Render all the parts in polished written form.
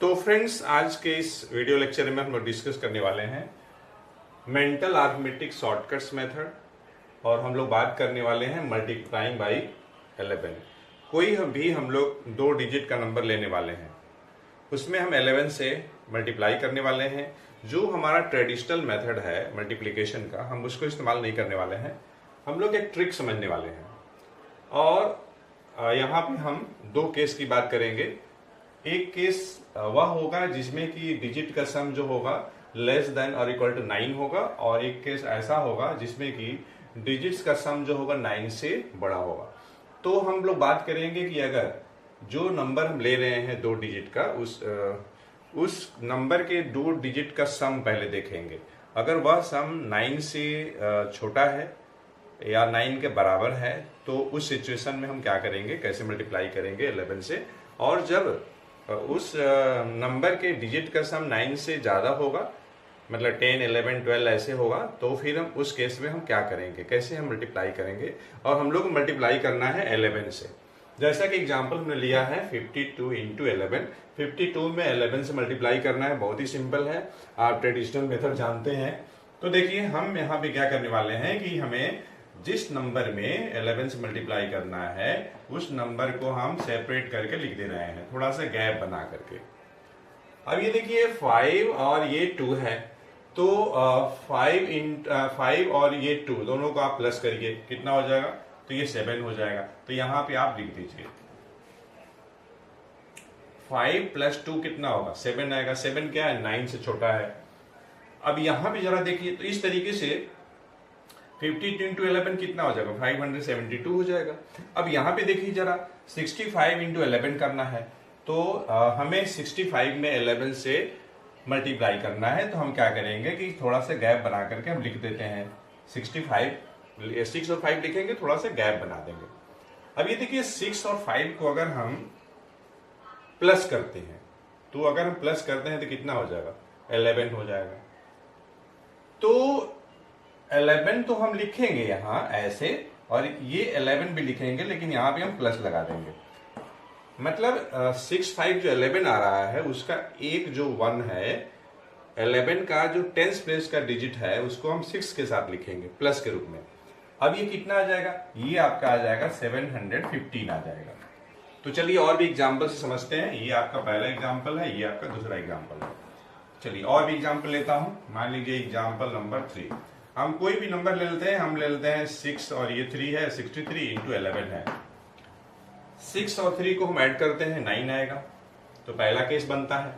तो फ्रेंड्स, आज के इस वीडियो लेक्चर में हम लोग डिस्कस करने वाले हैं मेंटल अरिथमेटिक शॉर्टकट्स मेथड, और हम लोग बात करने वाले हैं मल्टीप्लाइंग बाई 11। कोई भी हम लोग 2 डिजिट का नंबर लेने वाले हैं, उसमें हम 11 से मल्टीप्लाई करने वाले हैं। जो हमारा ट्रेडिशनल मेथड है मल्टीप्लिकेशन का, हम उसको इस्तेमाल नहीं करने वाले हैं। हम लोग एक ट्रिक समझने वाले हैं, और यहाँ पे हम 2 केस की बात करेंगे। एक केस वह होगा जिसमें कि डिजिट का सम जो होगा लेस देन और इक्वल टू 9 होगा, और एक केस ऐसा होगा जिसमें कि डिजिट्स का सम जो होगा 9 से बड़ा होगा। तो हम लोग बात करेंगे कि अगर जो नंबर हम ले रहे हैं 2 डिजिट का, उस नंबर के 2 डिजिट का सम पहले देखेंगे। अगर वह सम 9 से छोटा है या 9 के बराबर है, तो उस सिचुएशन में हम क्या करेंगे, कैसे मल्टीप्लाई करेंगे 11 से। और जब उस नंबर के डिजिट का सम 9 से ज़्यादा होगा, मतलब 10, 11, 12 ऐसे होगा, तो फिर हम उस केस में हम क्या करेंगे, कैसे हम मल्टीप्लाई करेंगे। और हम लोग को मल्टीप्लाई करना है 11 से। जैसा कि एग्जांपल हमने लिया है 52 इंटू 11। 52 में 11 से मल्टीप्लाई करना है, बहुत ही सिंपल है, आप ट्रेडिशनल मेथड जानते हैं। तो देखिए, हम यहाँ पे क्या करने वाले हैं कि हमें जिस नंबर में 11 से मल्टीप्लाई करना है, उस नंबर को हम सेपरेट करके लिख दे रहे हैं, थोड़ा सा गैप बना करके। अब ये देखिए 5 और ये 2 है, तो 5 और ये 2 दोनों को आप प्लस करिए, कितना हो जाएगा, तो ये 7 हो जाएगा। तो यहाँ पे आप लिख दीजिए 5 प्लस 2 कितना होगा, 7 आएगा। 7 क्या है, 9 से छोटा है। अब यहाँ पे जरा देखिए, तो इस तरीके से 52 इंटू 11 कितना हो जाएगा, 572 हो जाएगा। अब यहाँ पे देखिए जरा, 65 इंटू 11 करना है, तो हमें 65 में 11 से मल्टीप्लाई करना है। तो हम क्या करेंगे कि थोड़ा सा गैप बना करके हम लिख देते हैं 65, 6 और 5 लिखेंगे, थोड़ा सा गैप बना देंगे। अब ये देखिए 6 और 5 को अगर हम प्लस करते हैं, तो अगर हम प्लस करते हैं तो कितना हो जाएगा, 11 हो जाएगा। तो 11 तो हम लिखेंगे यहाँ ऐसे, और ये 11 भी लिखेंगे, लेकिन यहाँ पे हम प्लस लगा देंगे। मतलब 65 जो 11 आ रहा है, उसका एक जो 1 है, 11 का जो 10th प्लेस का डिजिट है, उसको हम 6 के साथ लिखेंगे प्लस के रूप में। अब ये कितना आ जाएगा, ये आपका आ जाएगा 715 आ जाएगा। तो चलिए और भी एग्जाम्पल से समझते हैं। ये आपका पहला एग्जाम्पल है, ये आपका दूसरा एग्जाम्पल है। चलिए और भी एग्जाम्पल लेता हूं। मान लीजिए एग्जाम्पल नंबर 3, हम कोई भी नंबर ले लेते हैं। हम ले लेते हैं 6 और ये 3 है, 63 इंटू 11 है। 6 और 3 को हम ऐड करते हैं, 9 आएगा। तो पहला केस बनता है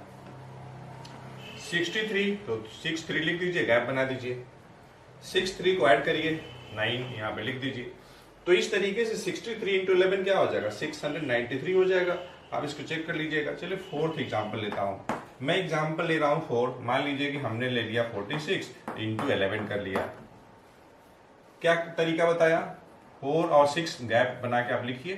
63, तो 6 3 लिख दीजिए, गैप बना दीजिए। 6 3 को ऐड करिए, 9 यहाँ पे लिख दीजिए। तो इस तरीके से 63 इंटू 11 क्या हो जाएगा, 693 हो जाएगा। आप इसको चेक कर लीजिएगा। चलिए 4th एग्जाम्पल लेता हूँ। मैं एग्जाम्पल ले रहा हूँ 4। मान लीजिए कि हमने ले लिया 46 इंटू 11 कर लिया। क्या तरीका बताया, 4 और 6 गैप बना के आप लिखिए।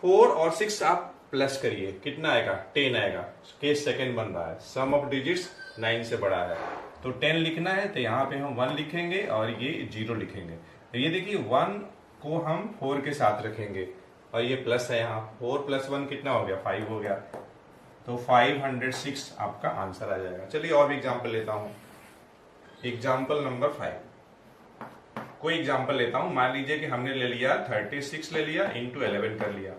4 और 6 आप प्लस करिए, कितना आएगा, 10 आएगा। केस सेकंड बन रहा है, सम ऑफ डिजिट्स 9 से बड़ा है, तो 10 लिखना है। तो यहाँ पे हम 1 लिखेंगे और ये 0 लिखेंगे। तो ये देखिए 1 को हम 4 के साथ रखेंगे, और ये प्लस है यहाँ, 4 प्लस 1 कितना हो गया, 5 हो गया। तो 506 आपका आंसर आ जाएगा। चलिए और भी एग्जाम्पल लेता हूँ। एग्जाम्पल नंबर 5, कोई एग्जाम्पल लेता हूँ। मान लीजिए कि हमने ले लिया 36 ले लिया इंटू 11 कर लिया।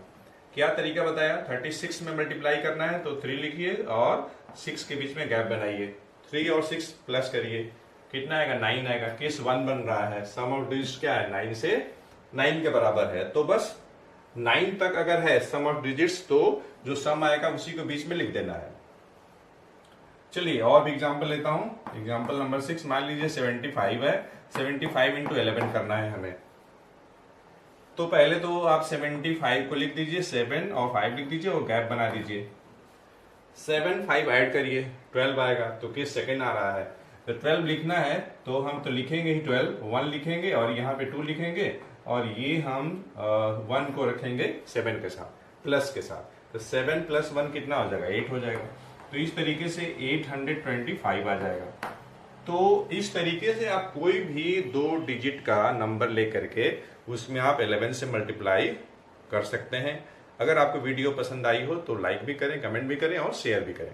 क्या तरीका बताया, 36 में मल्टीप्लाई करना है, तो 3 लिखिए और 6 के बीच में गैप बनाइए। 3 और 6 प्लस करिए, कितना आएगा, 9 आएगा। केस 1 बन रहा है, सम ऑफ डिजिट्स क्या है, 9 से 9 के बराबर है। तो बस 9 तक अगर है सम ऑफ डिजिट्स, तो जो सम आएगा उसी को बीच में लिख देना है। चलिए और भी एग्जांपल लेता हूं। एग्जांपल नंबर 6, मान लीजिए 75 है, 75 इंटू 11 करना है हमें। तो पहले तो आप 75 को लिख दीजिए, 7 और 5 लिख दीजिए और गैप बना दीजिए। 7 5 ऐड करिए, 12 आएगा। तो किस सेकंड आ रहा है, तो 12 लिखना है, तो हम तो लिखेंगे ही 12, 1 लिखेंगे और यहाँ पे 2 लिखेंगे, और ये हम 1 को रखेंगे 7 के साथ, प्लस के साथ। तो 7 प्लस 1 कितना हो जाएगा, 8 हो जाएगा। तो इस तरीके से 825 आ जाएगा। तो इस तरीके से आप कोई भी 2 डिजिट का नंबर लेकर के उसमें आप 11 से मल्टीप्लाई कर सकते हैं। अगर आपको वीडियो पसंद आई हो तो लाइक भी करें, कमेंट भी करें और शेयर भी करें।